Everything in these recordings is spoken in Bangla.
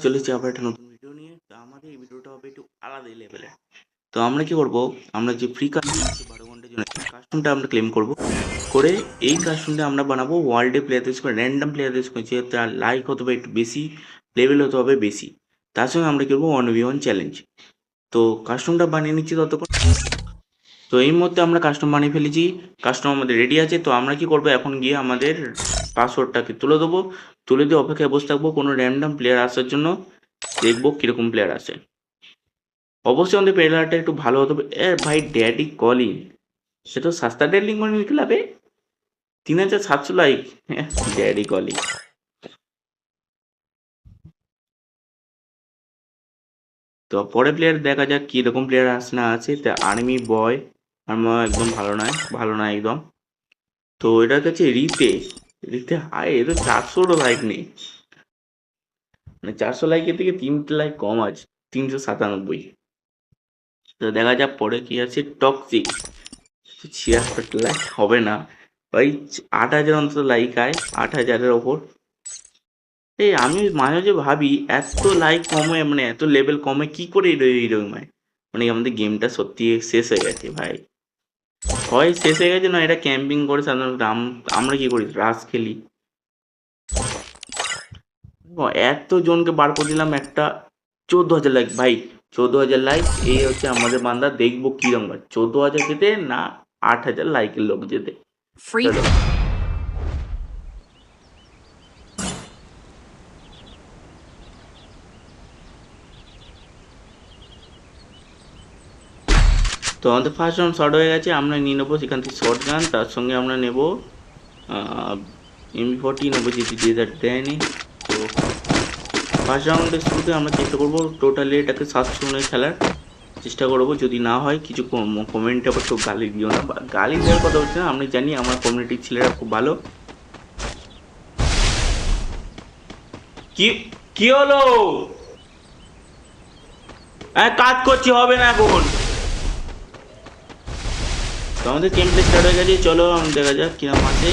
চলেছি আবার একটা নতুন ভিডিও নিয়ে। তো আমাদের এই ভিডিওটা হবে একটু আলাদাই লেভেলের। তো আমরা কি করব, আমরা যে ফ্রি কাস্টম আছে 12 ঘন্টার জন্য, এই কাস্টমটা আমরা ক্লেম করব। করে এই কাস্টমটা আমরা বানাবো ওয়ার্ল্ডে প্লেয়ারদের সঙ্গে, র্যান্ডম প্লেয়ারদের সঙ্গে, যে তার লাইক হতে হবে একটু বেশি, লেভেল হতে হবে বেশি। তার সঙ্গে আমরা কি করবো 1v1 চ্যালেঞ্জ। তো কাস্টমটা বানিয়ে নিচ্ছি ততক্ষণ। তো এই মুহূর্তে আমরা কাস্টম বানিয়ে ফেলেছি, কাস্টম আমাদের রেডি আছে। তো আমরা কি করব, এখন গিয়ে আমাদের পাসওয়ার্ডটাকে তুলে দেবো। তুলে দিয়ে অপেক্ষায় বসে থাকবো কোনো র্যান্ডম প্লেয়ার আসার জন্য। দেখবো কিরকম প্লেয়ার আসে। অবশ্যই আমাদের প্লেয়ারটা একটু ভালো হতে হবে। এ ভাই, ড্যাডি কলিং, সে তো সস্তা ডেলিং মানে নিকলাবে 3700 লাইক। Daddy calling. তো পরে প্লেয়ার দেখা যাক কি রকম প্লেয়ার আসে না আছে। তা আর্মি বয় আমার একদম ভালো নয়, ভালো নয় একদম। তো এটার কাছে রিতে, রিতে হাই, এ তো 400 লাইক নেই, মানে 400 লাইকের থেকে 3টে লাইক কম আছে, 397। তো দেখা যাক পরে কি আছে। টক্সিক 76 লাইক হবে না ভাই, 8,000 অন্তত লাইক আয়, 8,000-এর ওপর। এই আমি মাঝে মাঝে ভাবি এত লাইক কমে, মানে এত লেভেল কমে কি করে এইরকম হয়। মানে আমাদের গেমটা সত্যি শেষ হয়ে গেছে ভাই। হয় শেষ হয়ে গেছে, না এটা ক্যাম্পিং করে সাধারণত আমরা কি করি, রাশ খেলি। এত জনকে বার করে দিলাম একটা, 14,000 লাইক ভাই, 14,000 লাইক। এই হচ্ছে আমাদের বান্দা, দেখবো কিরম হয় 14,000 যেতে না 8,000 লাইকের লোক যেতে। Free. চলো। তো আমাদের ফার্স্ট রাউন্ড শর্ট হয়ে গেছে, আমরা নিয়ে নেবো সেখান থেকে শর্ট গান, তার সঙ্গে আমরা নেব MP40 নেবো, যেটি ডেজার্ট দেয়নি। তো ফার্স্ট রাউন্ডের শুরুতে আমরা চেষ্টা করবো টোটালি এটাকে 7 খেলার চেষ্টা করবো। যদি না হয় কিছু কমেন্টে আবার তো গালি দিও না, বা গালি দেওয়ার কথা হচ্ছে না, আমি জানি আমার কমিউনিটির ছেলেরা খুব ভালো। কি কি হলো? হ্যাঁ, কাজ করছি, হবে না এখন। তো আমাদের গেমটা স্টার্ট হয়ে গেছে, চলো দেখা যাক কিরম আছে।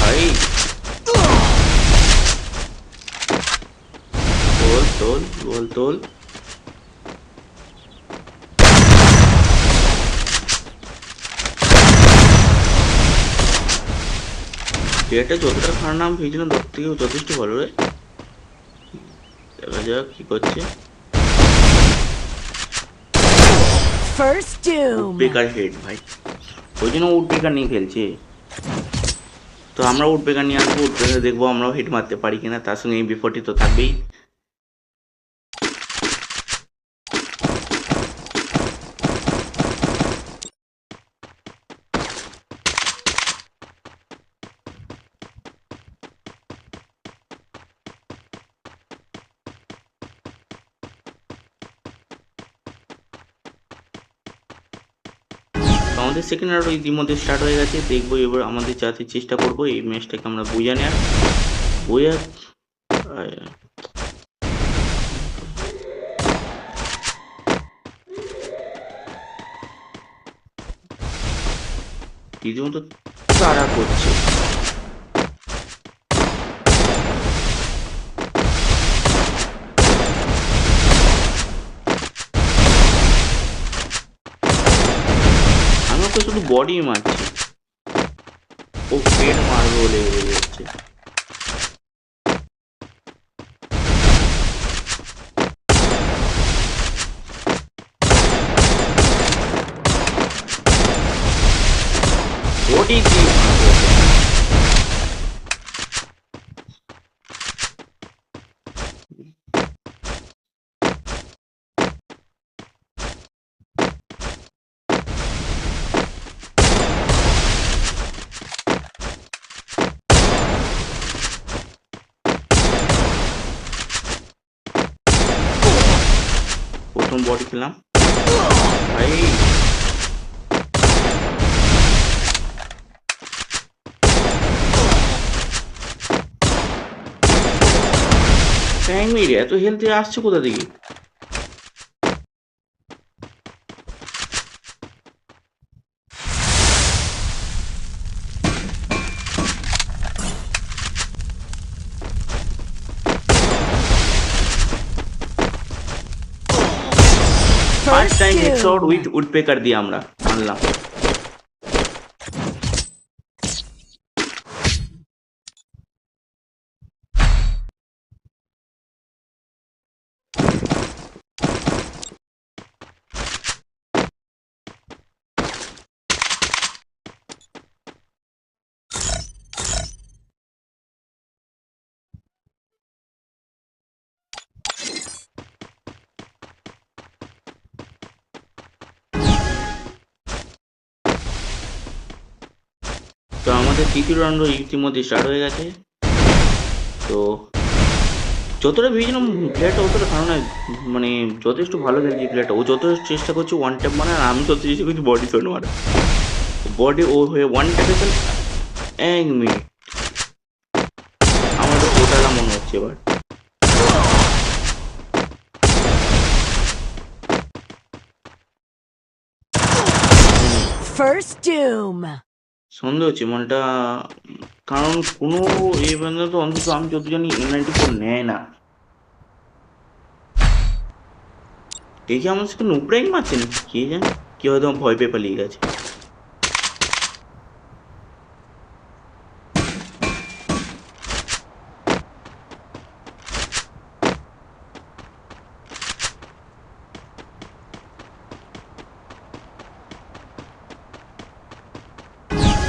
ভাই তোল তোল বল তোল। এটা যতটা খারাপ নাম ভেবেছিলাম তার থেকেও যথেষ্ট ভালো রে। দেখা যাক কি করছে। First doom. উডপেকার হেড ভাই, ওই জন্য উডপেকার নিয়ে খেলছে। তো আমরা উডপেকার নিয়ে আসবো, উডপেকার দেখবো আমরাও হেড মারতে পারি কিনা, তার সঙ্গে MP40 তো থাকবেই। তো আমাদের সেকেন্ড রাউন্ড ইতিমধ্যে স্টার্ট হয়ে গেছে, দেখবো এবার আমাদের যাতে চেষ্টা করবো এই ম্যাচটাকে আমরা বুঝে নেওয়ার। বুঝে রীতিমতো তারা করছে। আমরা তো শুধু বডি মারছি, ও পেট মারবে বলে বেরিয়ে যাচ্ছে। বডি দিয়ে প্রথম বডি খেলাম ভাই। ট্যাং মেরে এত হেলথ আসছে কোথা থেকে? Time headshot with doom. Woodpecker দিয়ে আমরা মারলাম। তো আমাদের তৃতীয় রাউন্ড ইতিমধ্যে স্টার্ট হয়ে গেছে। তো যতটা ভেবেছিলাম প্লেয়ারটা অতটা খারাপ নয়, মানে যথেষ্ট ভালো খেলছে প্লেয়ারটা। ও যত চেষ্টা করছে ওয়ান ট্যাপ মারা, আর আমি যত চেষ্টা করছি বডি শট মারা। বডি ও হয়ে ওয়ান ট্যাপে খেল। 1 মিনিট, আমার তো গোটালা মনে হচ্ছে এবার। First doom. সন্দেহ হচ্ছে মালটা, কারণ কোনো এই বান্দা তো অন্তত আমি যত জানি M94 নেয় না। দেখি আমার সাথে নুব্রাইন মারছে না, কে জানে, কি হয়তো আমার ভয় পেয়ে পালিয়ে গেছে।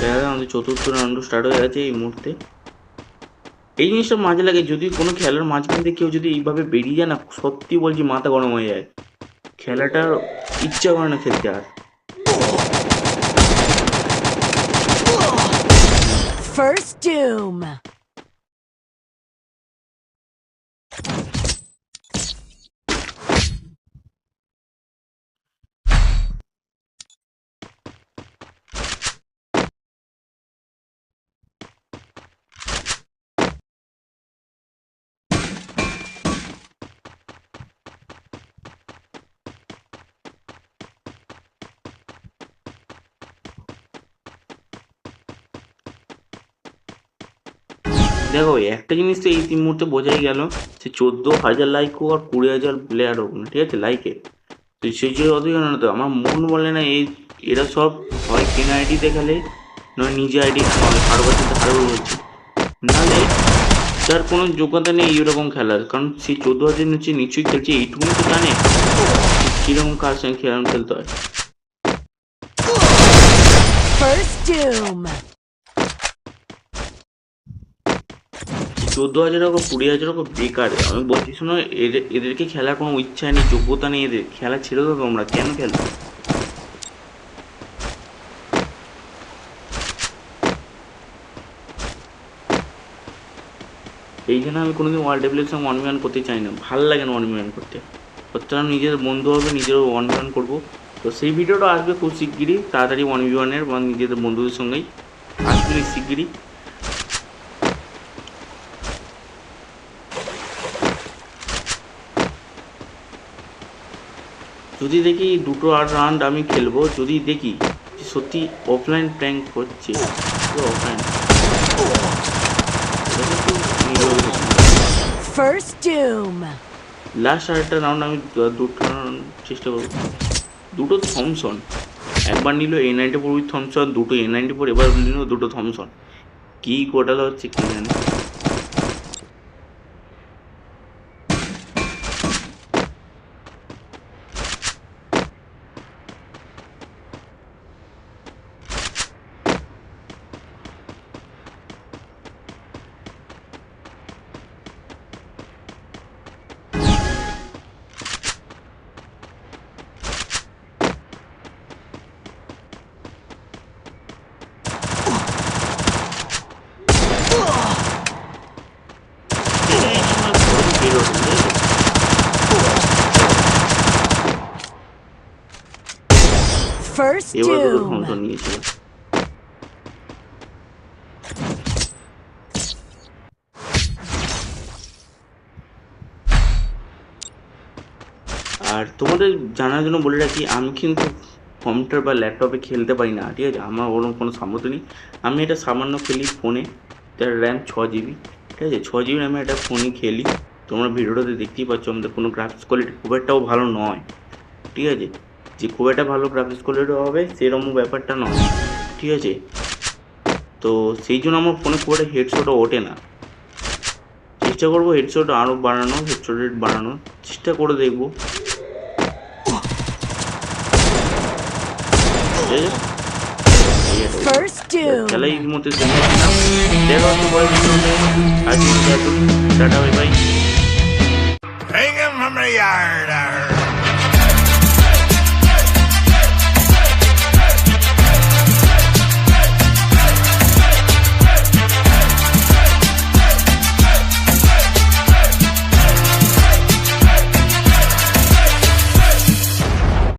দেখা যায় আমাদের চতুর্থ রাউন্ড স্টার্ট হয়ে গেছে এই মুহূর্তে। এই জিনিসটা মাঝে লাগে, যদি কোনো খেলার মাঝখান থেকে কেউ যদি এইভাবে বেরিয়ে যায় না, সত্যি বলছি মাথা গরম হয়ে যায়, খেলাটার ইচ্ছা করে না খেলতে আর। First doom. দেখো একটা জিনিস তো এই মুহূর্তে বোঝাই গেল, সে 14,000 লাইক হোক আর 20,000 প্লেয়ার হোক না, ঠিক আছে, লাইকে তো সেই যে অত জানো না। তো আমার মন বলে না এই এরা সব হয় কেনা আইডিতে খেলে, নয় নিজে আইডি কারোবার সাথে হারবে বলছি, নাহলে যার কোনো যোগ্যতা নেই এরকম খেলার। কারণ সেই 14,000 নিচে নিশ্চয়ই খেলছে, এইটুকুনি তো জানে কিরকম কার সঙ্গে খেলতে হয়। First doom. 14,000 হোক 20,000 হোক বেকার, আমি বলছি শোনো, এদেরকে খেলার কোনো ইচ্ছা নেই, যোগ্যতা নেই, এদের খেলা ছেড়ে দাও, তোমরা কেন খেলো? এই জন্য আমি কোনোদিন ওয়ার্ল্ড ডেভিলের সঙ্গে 1v1 করতে চাই না, ভালো লাগে না 1v1 করতে। প্রত্যেক নিজের বন্ধু হবে, নিজেরও 1v1 করবো। তো সেই ভিডিওটা আসবে খুব শিগগিরই, তাড়াতাড়ি 1v1-এর বা নিজেদের বন্ধুদের সঙ্গেই আসবে শিগগিরই। যদি দেখি দুটো আর রাউন্ড আমি খেলবো, যদি দেখি যে সত্যি অফলাইন প্র্যাঙ্ক হচ্ছে, অফলাইন First doom. লাস্ট আরেকটা রাউন্ড আমি দুটো রাউন্ড চেষ্টা করবো। দুটো থমসন, একবার নিল A94 উইথ থমসন, দুটো A94, এবার নিল দুটো থমসন। কি গোটালা হচ্ছে কি জানি। First এবার দুটো doom. থমসন নিয়েছিল। আর তোমাদের জানার জন্য বলে রাখি, আমি কিন্তু কম্পিউটার বা ল্যাপটপে খেলতে পারি না, ঠিক আছে, আমার ওরকম কোনো সামর্থ্য নেই। আমি এটা সামান্য খেলি ফোনে, যার র্যাম 6 GB, ঠিক আছে, 6 GB র্যামে এটা ফোনে খেলি। তোমরা ভিডিওটাতে দেখতেই পাচ্ছ আমাদের কোনো গ্রাফিক্স কোয়ালিটি খুব একটাও ভালো নয়, ঠিক আছে। যে খুব একটা ভালো গ্রাফিক্স কোয়ালিটি হবে সেরকম ব্যাপারটা নয়, ঠিক আছে। তো সেই জন্য আমার ফোনে খুব একটা হেডশটও ওঠে না। চেষ্টা করবো হেডশট আরও বাড়ানো, হেডশট রেট বাড়ানোর চেষ্টা করে দেখবো। First খেলা doom. এই মুহূর্তে শেষ করলাম। দেখা হচ্ছে পরের ভিডিওতে। আজকে tata, bye bye. Hang him from the yard.